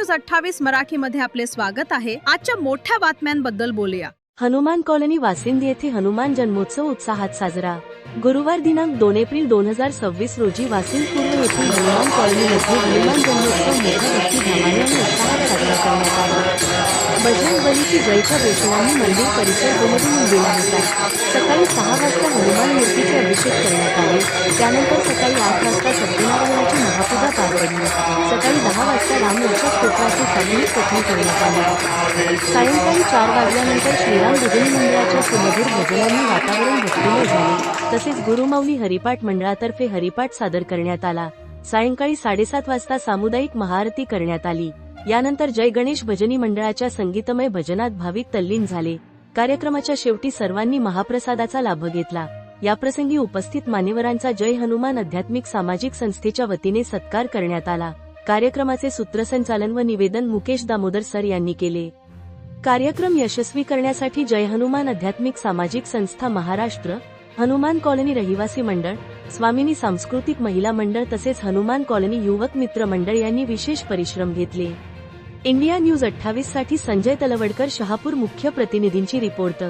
News 28 मराठीमध्ये आपले स्वागत आहे। आजच्या मोठ्या बातम्यांबद्दल बोलूया। हनुमान कॉलनी वासिंद येथे हनुमान जन्मोत्सव उत्साहात साजरा। गुरुवार दिनांक 2 एप्रिल 2026 रोजी वासिंद पूर्व येथील हनुमान कॉलनीमध्ये हनुमान जन्मोत्सव मोठ्या भक्तिभावाने आणि उत्साहात साजरा करण्यात आला। बजरंग बली की जयच्या घोषणांनी मंदिर परिसर दुमदुमून गेला होता। सकाळी 6 वाजता हनुमान मूर्तीचे अभिषेक करण्यात आले। त्यानंतर सकाळी 8 वाजता सत्यनारायणाची महापूजा पार पडली। सकाळी 10 वाजता रामवंश स्तोत्राची सामूहिक पठण करण्यात आले। सायंकाळी 4 वाजल्यानंतर श्रीराम भजनी मंडळाच्या सुमधुर भजनांनी वातावरण भक्तिमय झाले। तसेच गुरुमाऊली हरिपाठ मंडळातर्फे हरिपाठ सादर करण्यात आला। सायंकाळी 7:30 वाजता सामुदायिक महाआरती करण्यात आली। यानंतर जय गणेश भजनी मंडळाच्या संगीतमय भजनात भाविक तल्लीन झाले। कार्यक्रमाच्या शेवटी सर्वांनी महाप्रसादाचा लाभ घेतला। याप्रसंगी उपस्थित मान्यवरांचा जय हनुमान आध्यात्मिक सामाजिक संस्थेच्या वतीने सत्कार करण्यात आला। कार्यक्रमाचे सूत्रसंचालन व निवेदन मुकेश दामोदर सर यांनी केले। कार्यक्रम यशस्वी करण्यासाठी जय हनुमान आध्यात्मिक सामाजिक संस्था महाराष्ट्र, हनुमान कॉलनी रहिवासी मंडळ, स्वामिनी सांस्कृतिक महिला मंडळ तसेच हनुमान कॉलनी युवक मित्र मंडळ यांनी विशेष परिश्रम घेतले। इंडिया न्यूज 28 साठी संजय तलवडकर, शहापूर। मुख्य प्रतिनिधींची रिपोर्ट।